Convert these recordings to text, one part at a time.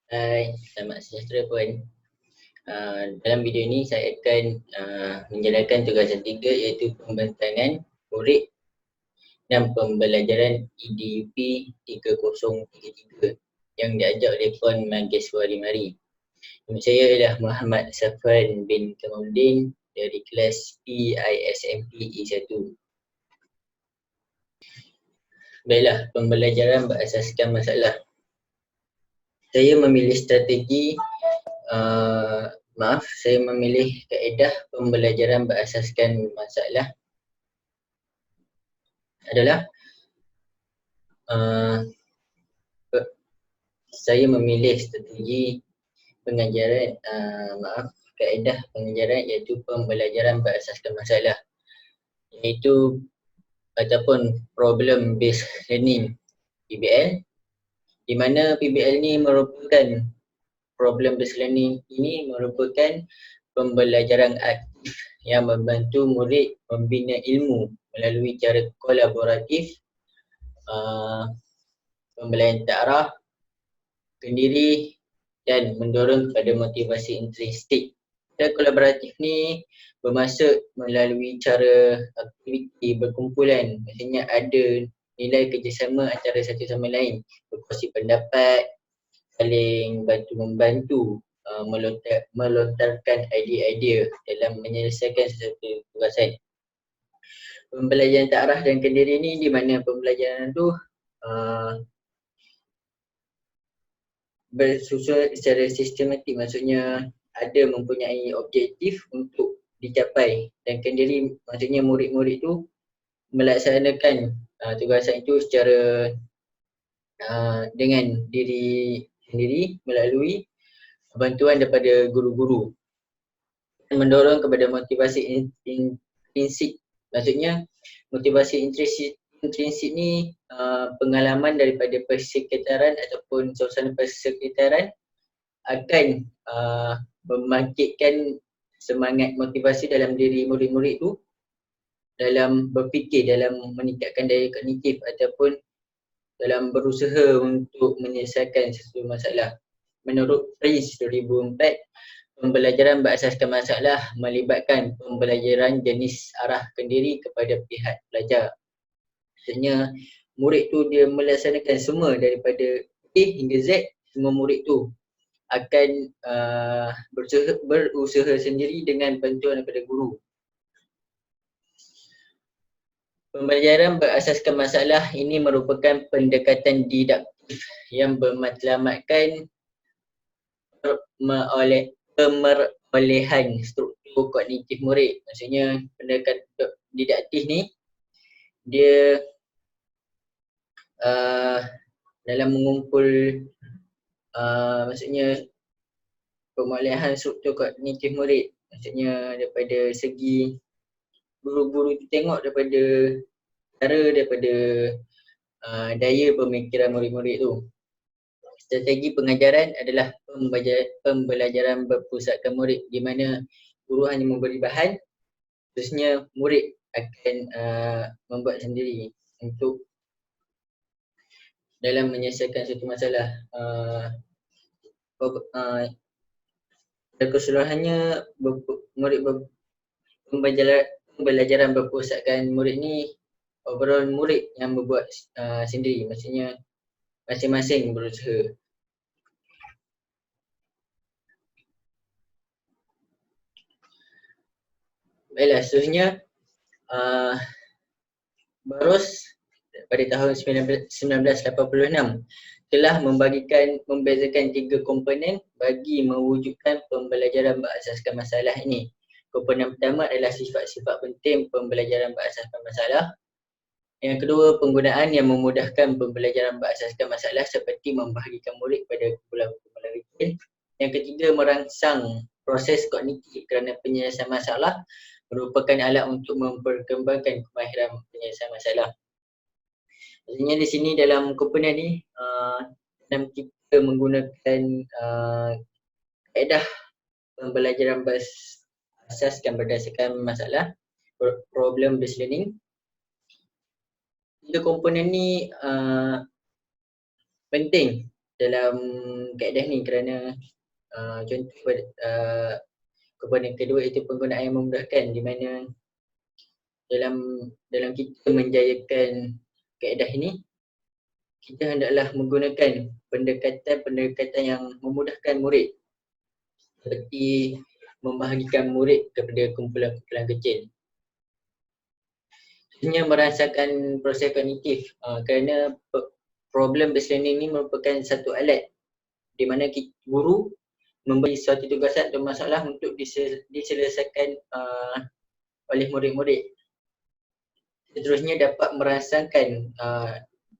Hai, selamat sejahtera puan. Dalam video ini saya akan menjalankan tugasan 3 iaitu pembentangan murid dan pembelajaran EDUP 3033 yang diajar oleh Puan Mahasiswa Limari. Nama saya adalah Muhammad Safwan bin Kamaluddin dari kelas PISMP E1. Baiklah, pembelajaran berasaskan masalah. Saya memilih strategi saya memilih kaedah pembelajaran berasaskan masalah adalah saya memilih strategi pengajaran kaedah pengajaran iaitu pembelajaran berasaskan masalah, iaitu ataupun problem based learning PBL, di mana PBL ni merupakan problem based learning ini merupakan pembelajaran aktif yang membantu murid membina ilmu melalui cara kolaboratif, pembelajaran ta'araf, kendiri dan mendorong kepada motivasi intrinsik. Cara kolaboratif ni bermaksud melalui cara aktiviti berkumpulan, maksudnya ada nilai kerjasama antara satu sama lain, berkongsi pendapat, saling bantu-membantu, melontarkan idea-idea dalam menyelesaikan sesuatu tugasan. Pembelajaran ta'araf dan kendiri ni di mana pembelajaran tu bersusun secara sistematik, maksudnya ada mempunyai objektif untuk dicapai, dan kendiri maksudnya murid-murid tu melaksanakan tugasan itu secara dengan diri sendiri melalui bantuan daripada guru-guru. Mendorong kepada motivasi intrinsik, maksudnya motivasi intrinsik ni pengalaman daripada persekitaran ataupun suasana persekitaran akan membangkitkan semangat motivasi dalam diri murid-murid tu dalam berfikir, dalam meningkatkan daya kognitif ataupun dalam berusaha untuk menyelesaikan sesuatu masalah. Menurut Prince 2004, pembelajaran berasaskan masalah melibatkan pembelajaran jenis arah kendiri kepada pihak pelajar. Maksudnya murid tu dia melaksanakan semua daripada A hingga Z, semua murid tu akan berusaha sendiri dengan bantuan daripada guru. Pembelajaran berasaskan masalah ini merupakan pendekatan didaktif yang bermatlamatkan pemerolehan struktur kognitif murid. Maksudnya pendekatan didaktif ni dia dalam mengumpul maksudnya pemerolehan struktur kognitif murid, maksudnya daripada segi guru-guru tu tengok daripada cara, daripada daya pemikiran murid-murid tu. Strategi pengajaran adalah pembelajaran berpusatkan murid, di mana guru hanya memberi bahan, terusnya murid akan membuat sendiri untuk dalam menyelesaikan suatu masalah. Keseluruhannya pembelajaran berpusatkan murid ni overall murid yang berbuat sendiri, maksudnya masing-masing berusaha. Baiklah, seterusnya Barros pada tahun 1986 telah membezakan 3 komponen bagi mewujudkan pembelajaran berasaskan masalah ini. Komponen pertama adalah sifat-sifat penting pembelajaran berasaskan masalah. Yang kedua, penggunaan yang memudahkan pembelajaran berasaskan masalah seperti membahagikan murid pada kumpulan-kumpulan rutin. Yang ketiga, merangsang proses kognitif kerana penyelesaian masalah merupakan alat untuk memperkembangkan kemahiran penyelesaian masalah. Maksudnya di sini dalam komponen ni dalam kita menggunakan kaedah pembelajaran berasaskan berdasarkan masalah, problem based learning. 3 komponen ni penting dalam kaedah ni kerana contoh komponen kedua itu penggunaan yang memudahkan, di mana dalam kita menjayakan kaedah ini, kita hendaklah menggunakan pendekatan yang memudahkan murid, seperti membahagikan murid kepada kumpulan-kumpulan kecil. Sebenarnya merasakan proses kognitif kerana problem based learning ini merupakan satu alat di mana guru memberi suatu tugasan atau masalah untuk diselesaikan oleh murid-murid. Seterusnya dapat merasakan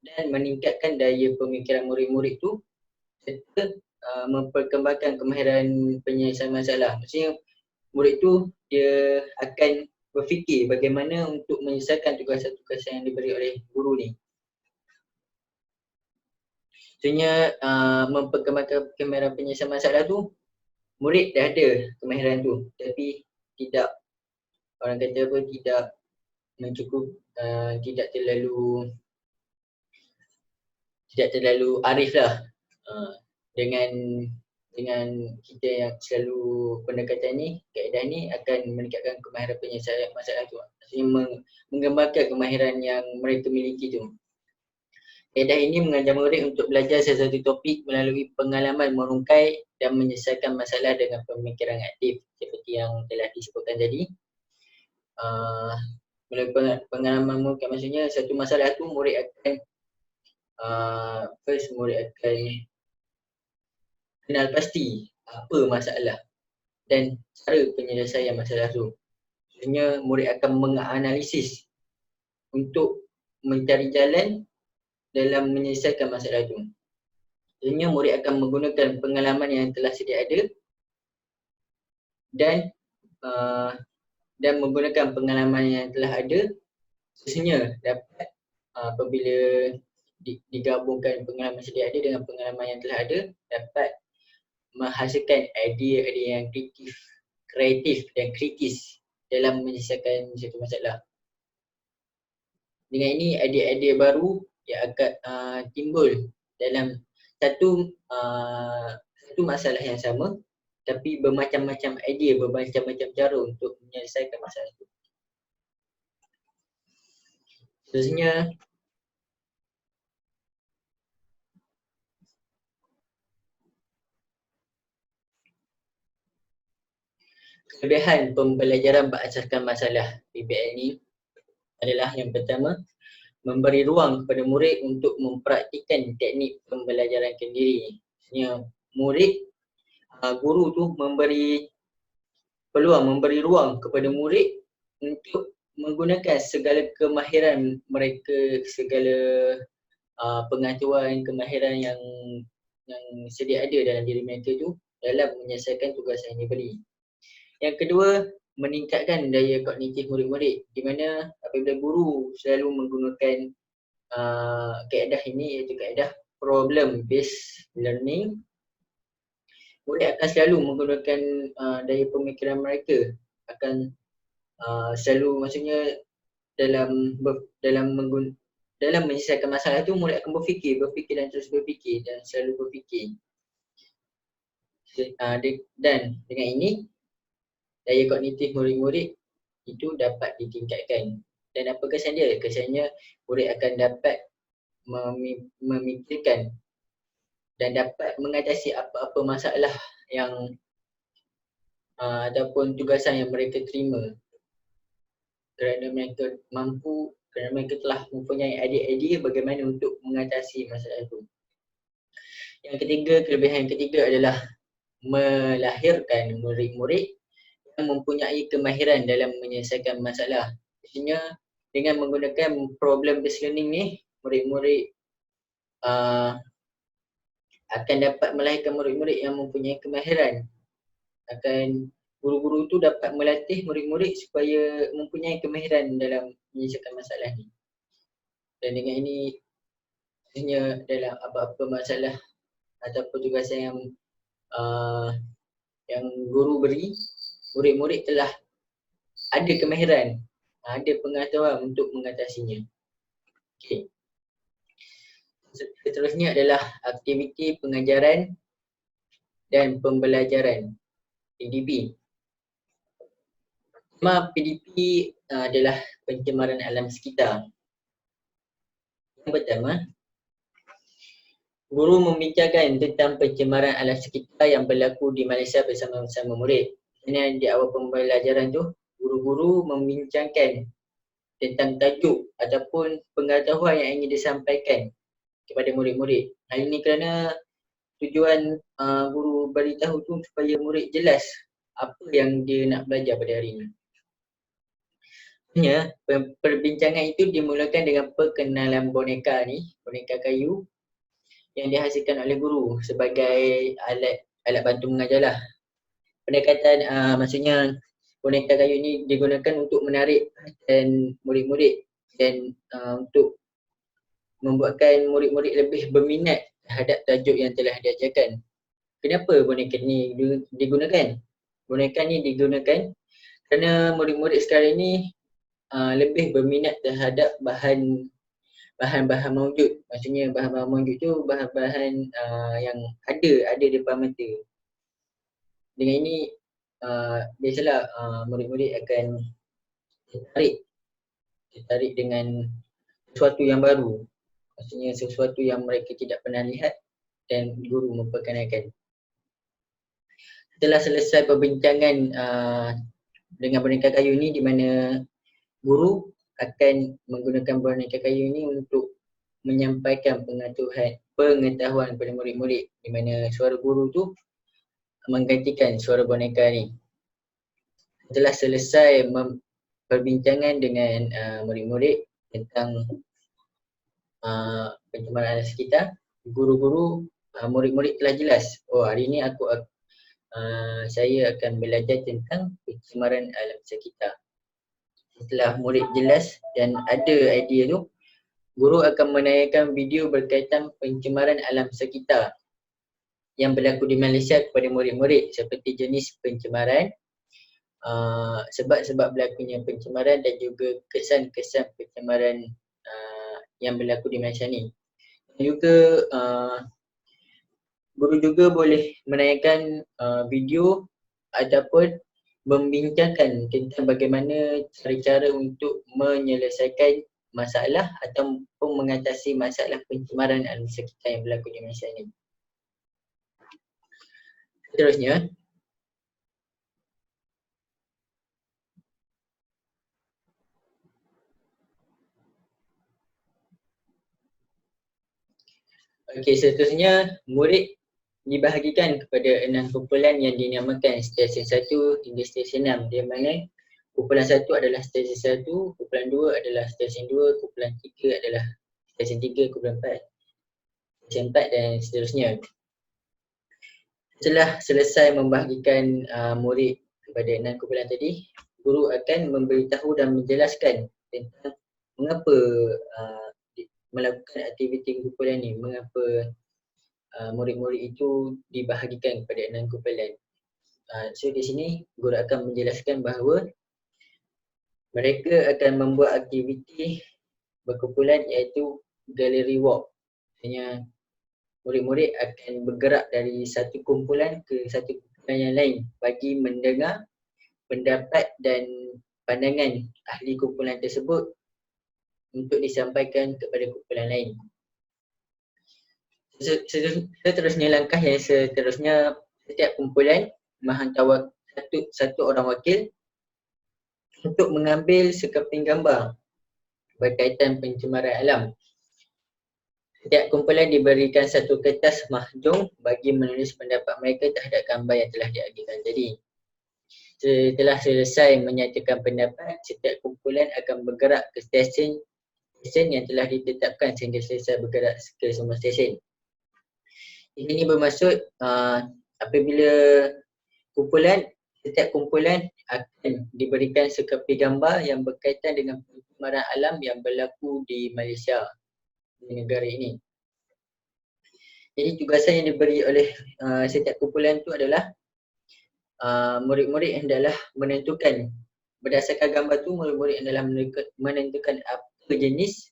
dan meningkatkan daya pemikiran murid-murid itu serta memperkembangkan kemahiran penyelesaian masalah. Maksudnya murid tu dia akan berfikir bagaimana untuk menyelesaikan tugasan-tugasan yang diberi oleh guru ni. Maksudnya memperkembangkan kemahiran penyelesaian masalah tu, murid dah ada kemahiran tu, tapi tidak, orang kata apa, tidak mencukup, tidak terlalu arif lah dengan kita yang selalu pendekatan ni, kaedah ni akan meningkatkan kemahiran penyelesaian masalah tu. Maksudnya mengembangkan kemahiran yang mereka miliki tu. Kaedah ini mengajar murid untuk belajar sesuatu topik melalui pengalaman merungkai dan menyelesaikan masalah dengan pemikiran aktif seperti yang telah disebutkan tadi. Melalui pengalaman merungkai, maksudnya satu masalah tu murid akan murid akan kenal pasti apa masalah dan cara penyelesaian masalah tu. Maksudnya murid akan menganalisis untuk mencari jalan dalam menyelesaikan masalah tu. Maksudnya murid akan menggunakan pengalaman yang telah sedia ada dan menggunakan pengalaman yang telah ada, khususnya dapat apabila digabungkan pengalaman sedia ada dengan pengalaman yang telah ada, dapat menghasilkan idea-idea yang kreatif dan kritis dalam menyelesaikan satu masalah. Dengan ini, idea-idea baru yang akan timbul dalam satu masalah yang sama, tapi bermacam-macam idea, bermacam-macam cara untuk menyelesaikan masalah itu. Seterusnya, kelebihan pembelajaran berasaskan masalah PBL ni adalah yang pertama, memberi ruang kepada murid untuk mempraktikkan teknik pembelajaran sendiri. Maksudnya murid, guru tu memberi peluang, memberi ruang kepada murid untuk menggunakan segala kemahiran mereka, segala pengetahuan, kemahiran yang sedia ada dalam diri mereka tu dalam menyelesaikan tugasan yang diberi. Yang kedua, meningkatkan daya kognitif murid-murid, di mana apabila guru selalu menggunakan kaedah ini, iaitu kaedah problem based learning, murid akan selalu menggunakan daya pemikiran mereka, akan selalu, maksudnya dalam menyelesaikan masalah tu, murid akan berfikir dan terus berfikir dan selalu berfikir. Dan dengan ini, daya kognitif murid-murid itu dapat ditingkatkan. Dan apa kesan dia? Kesannya murid akan dapat memikirkan dan dapat mengatasi apa-apa masalah yang ataupun tugasan yang mereka terima, kerana mereka telah mempunyai idea-idea bagaimana untuk mengatasi masalah itu. Yang ketiga, kelebihan yang ketiga adalah melahirkan murid-murid yang mempunyai kemahiran dalam menyelesaikan masalah. Maksudnya dengan menggunakan problem based learning ni, murid-murid akan dapat melahirkan murid-murid yang mempunyai kemahiran. Guru-guru tu dapat melatih murid-murid supaya mempunyai kemahiran dalam menyelesaikan masalah ni. Dan dengan ini, maksudnya dalam apa-apa masalah ataupun tugasan yang guru beri, murid-murid telah ada kemahiran, ada pengetahuan untuk mengatasinya. Okay. Seterusnya adalah aktiviti pengajaran dan pembelajaran PDP. Tema PDP adalah pencemaran alam sekitar. Yang pertama, guru membincangkan tentang pencemaran alam sekitar yang berlaku di Malaysia bersama-sama murid. Dan di awal pembelajaran tu, guru-guru membincangkan tentang tajuk ataupun pengetahuan yang ingin disampaikan kepada murid-murid. Hal ini kerana tujuan guru beritahu tu supaya murid jelas apa yang dia nak belajar pada hari ini. Perbincangan itu dimulakan dengan perkenalan boneka ni, boneka kayu yang dihasilkan oleh guru sebagai alat bantu mengajar lah. Pendekatan maksudnya boneka kayu ni digunakan untuk menarik perhatian murid-murid dan untuk membuatkan murid-murid lebih berminat terhadap tajuk yang telah diajarkan. Kenapa boneka ni digunakan? Boneka ni digunakan kerana murid-murid sekarang ni lebih berminat terhadap bahan-bahan mawjud. Maksudnya bahan-bahan mawjud tu bahan-bahan yang ada depan mata. Dengan ini biasalah murid-murid akan tertarik dengan sesuatu yang baru. Maksudnya sesuatu yang mereka tidak pernah lihat dan guru memperkenalkan. Setelah selesai perbincangan dengan boneka kayu ni, di mana guru akan menggunakan boneka kayu ni untuk menyampaikan pengetahuan kepada murid-murid, di mana suara guru tu menggantikan suara boneka ni. Setelah selesai perbincangan dengan murid-murid tentang pencemaran alam sekitar, guru-guru, murid-murid telah jelas, oh hari ni saya akan belajar tentang pencemaran alam sekitar. Setelah murid jelas dan ada idea tu, guru akan menayangkan video berkaitan pencemaran alam sekitar yang berlaku di Malaysia kepada murid-murid, seperti jenis pencemaran, sebab-sebab berlakunya pencemaran dan juga kesan-kesan pencemaran yang berlaku di Malaysia ni. Juga guru juga boleh menayangkan video ataupun membincangkan tentang bagaimana cara-cara untuk menyelesaikan masalah ataupun mengatasi masalah pencemaran alam sekitar yang berlaku di Malaysia ni. Seterusnya, seterusnya murid dibahagikan kepada 6 kumpulan yang dinamakan stesen 1 hingga stesen 6, di mana kumpulan 1 adalah stesen 1, kumpulan 2 adalah stesen 2, kumpulan 3 adalah stesen 3, kumpulan 4 stesen 4 dan seterusnya. Setelah selesai membahagikan murid kepada 6 kumpulan tadi, guru akan memberitahu dan menjelaskan tentang mengapa melakukan aktiviti kumpulan ni, mengapa murid-murid itu dibahagikan kepada 6 kumpulan. So di sini guru akan menjelaskan bahawa mereka akan membuat aktiviti berkumpulan iaitu gallery walk. Maksudnya murid-murid akan bergerak dari satu kumpulan ke satu kumpulan yang lain bagi mendengar pendapat dan pandangan ahli kumpulan tersebut untuk disampaikan kepada kumpulan lain. Seterusnya, langkah yang seterusnya, setiap kumpulan menghantar satu orang wakil untuk mengambil sekeping gambar berkaitan pencemaran alam. Setiap kumpulan diberikan satu kertas mahjong bagi menulis pendapat mereka terhadap gambar yang telah diagikan tadi. Setelah selesai menyatakan pendapat, setiap kumpulan akan bergerak ke stesen yang telah ditetapkan sehingga selesai bergerak ke semua stesen. Ini bermaksud apabila setiap kumpulan akan diberikan sekeping gambar yang berkaitan dengan pencemaran alam yang berlaku di Malaysia, di negara ini. Jadi tugasan yang diberi oleh setiap kumpulan itu adalah murid-murid hendaklah menentukan, berdasarkan gambar tu murid-murid hendaklah menentukan apa jenis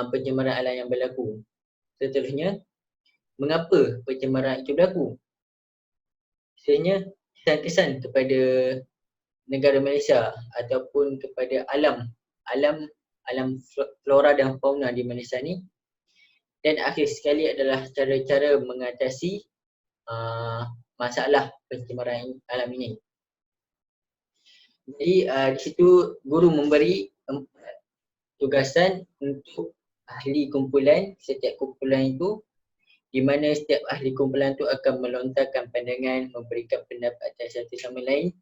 pencemaran alam yang berlaku. Seterusnya, mengapa pencemaran itu berlaku? Seterusnya, kesan-kesan kepada negara Malaysia ataupun kepada alam flora dan fauna di Malaysia ni. Dan akhir sekali adalah cara-cara mengatasi masalah pencemaran alam ini. Jadi di situ guru memberi 4 tugasan untuk ahli kumpulan. Setiap kumpulan itu, di mana setiap ahli kumpulan itu akan melontarkan pandangan, memberikan pendapat satu sama lain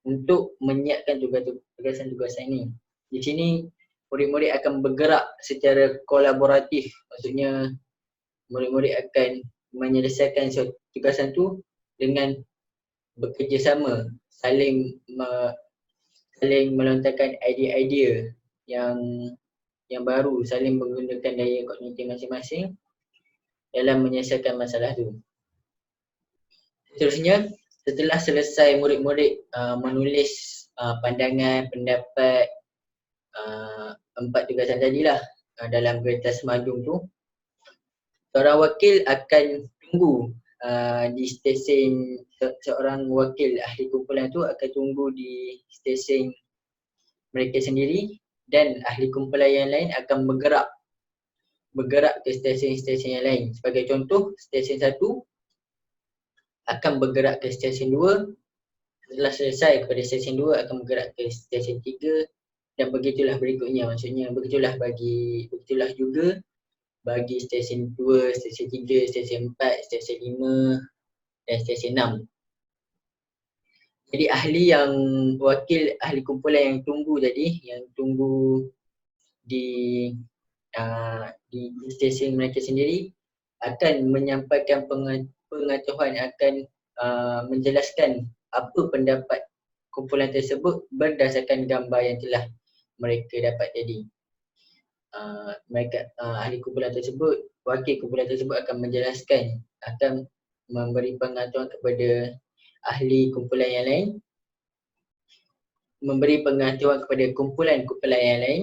untuk menyiapkan tugasan-tugasan ini. Di sini murid-murid akan bergerak secara kolaboratif. Maksudnya murid-murid akan menyelesaikan tugasan itu dengan bekerjasama, saling melontarkan idea-idea yang baru, saling menggunakan daya kognitif masing-masing dalam menyelesaikan masalah itu. Seterusnya, setelah selesai murid-murid menulis pandangan, pendapat 4 tugasan tadilah dalam kertas madung tu, seorang wakil akan tunggu di stesen. Seorang wakil ahli kumpulan tu akan tunggu di stesen mereka sendiri, dan ahli kumpulan yang lain akan bergerak ke stesen-stesen yang lain. Sebagai contoh, stesen 1 akan bergerak ke stesen 2, setelah selesai kepada stesen 2 akan bergerak ke stesen 3, dan begitulah berikutnya. Maksudnya begitulah juga bagi stesen 2, stesen 3, stesen 4, stesen 5 dan stesen 6. Jadi wakil ahli kumpulan yang tunggu tadi, yang tunggu di stesen mereka sendiri, akan menyampaikan pengetahuan, akan menjelaskan apa pendapat kumpulan tersebut berdasarkan gambar yang telah mereka dapat tadi. Ahli kumpulan tersebut, wakil kumpulan tersebut akan menjelaskan, akan memberi pengetahuan kepada ahli kumpulan yang lain, memberi pengetahuan kepada kumpulan-kumpulan yang lain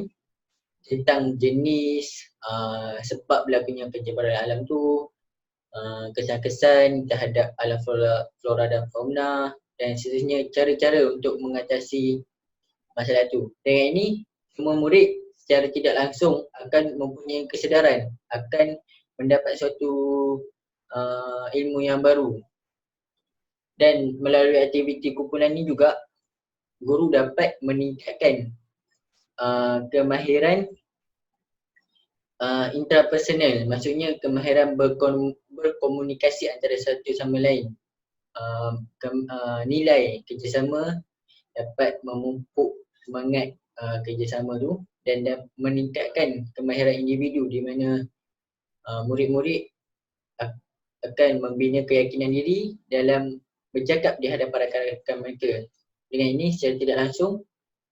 tentang jenis, sebab berlakunya pencemaran alam tu, kesan-kesan terhadap alam flora dan fauna, dan seterusnya cara-cara untuk mengatasi masalah tu. Dengan ini, semua murid secara tidak langsung akan mempunyai kesedaran, akan mendapat suatu ilmu yang baru. Dan melalui aktiviti kumpulan ni juga, guru dapat meningkatkan kemahiran intrapersonal, maksudnya kemahiran berkomunikasi antara satu sama lain. Nilai kerjasama dapat memupuk semangat kerjasama tu, dan meningkatkan kemahiran individu, di mana murid-murid akan membina keyakinan diri dalam bercakap di hadapan rakan-rakan mereka. Dengan ini secara tidak langsung,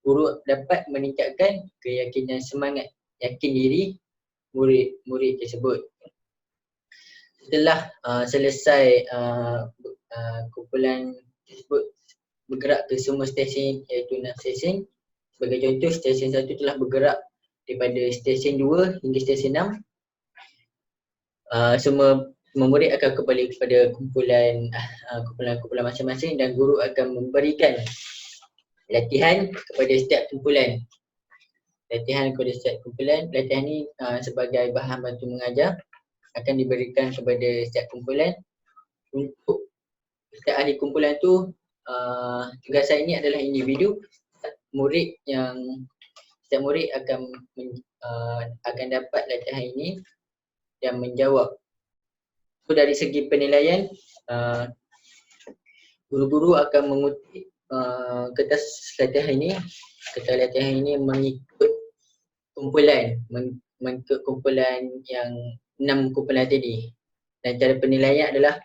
guru dapat meningkatkan keyakinan semangat yakin diri murid-murid tersebut. Setelah selesai kumpulan tersebut bergerak ke semua stesen, iaitu 6 stesen. Sebagai contoh, stesen 1 telah bergerak daripada stesen 2 hingga stesen 6. Semua murid akan kembali kepada kumpulan masing-masing, dan guru akan memberikan latihan kepada setiap kumpulan. Latihan ni sebagai bahan bantu mengajar, akan diberikan kepada setiap kumpulan. Untuk setiap ahli kumpulan tu, tugasan ini adalah individu. Setiap murid akan dapat latihan ini dan menjawab. So dari segi penilaian, guru-guru akan mengutip kertas latihan ini mengikut kumpulan yang 6 kumpulan tadi. Dan cara penilaian adalah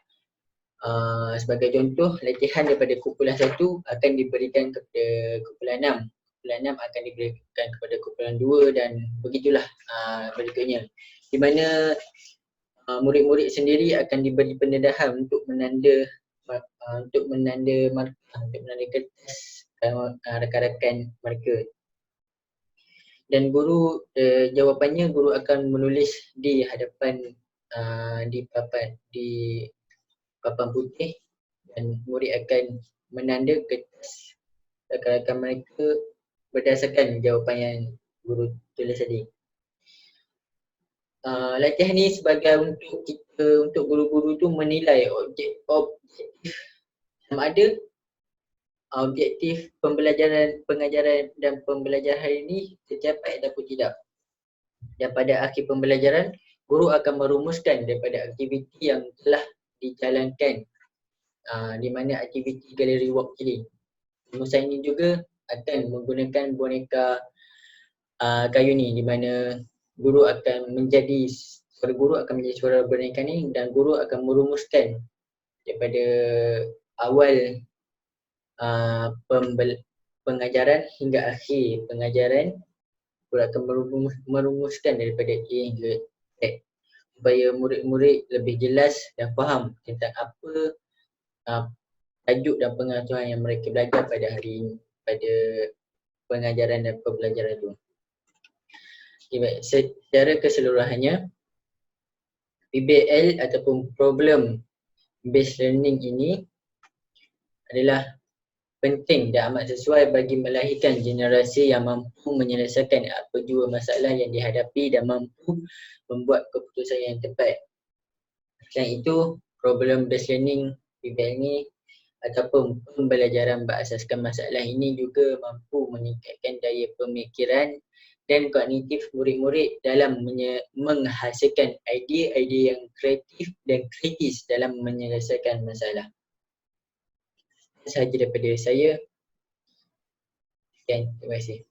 sebagai contoh, latihan daripada kumpulan 1 akan diberikan kepada kumpulan 6. Kumpulan 6 akan diberikan kepada kumpulan 2, dan begitulah berikutnya. Di mana murid-murid sendiri akan diberi pendedahan untuk menanda kertas rakan-rakan mereka. Dan guru, jawapannya guru akan menulis di hadapan di papan putih dan murid akan menanda kertas rakan-rakan mereka berdasarkan jawapan yang guru tulis tadi. Latihan ni sebagai untuk guru-guru tu menilai objektif sama ada objektif pengajaran dan pembelajaran hari ini tercapai ataupun tidak. Dan pada akhir pembelajaran, guru akan merumuskan daripada aktiviti yang telah dijalankan, di mana aktiviti galeri walk tadi. Rumusan ini juga akan menggunakan boneka kayu ni, di mana suara guru akan menjadi suara boneka ni dan guru akan merumuskan daripada awal pengajaran hingga akhir pengajaran. Guru akan merumuskan daripada A hingga Z supaya murid-murid lebih jelas dan faham tentang apa tajuk dan pengetahuan yang mereka belajar pada hari ini, pada pengajaran dan pembelajaran itu. Okay, baik. Secara keseluruhannya, PBL ataupun problem based learning ini adalah penting dan amat sesuai bagi melahirkan generasi yang mampu menyelesaikan apa jua masalah yang dihadapi dan mampu membuat keputusan yang tepat. Selain itu, problem based learning PBL ini ataupun pembelajaran berasaskan masalah ini juga mampu meningkatkan daya pemikiran dan kognitif murid-murid dalam menghasilkan idea-idea yang kreatif dan kritis dalam menyelesaikan masalah. Sahaja daripada saya. Sekian, terima kasih.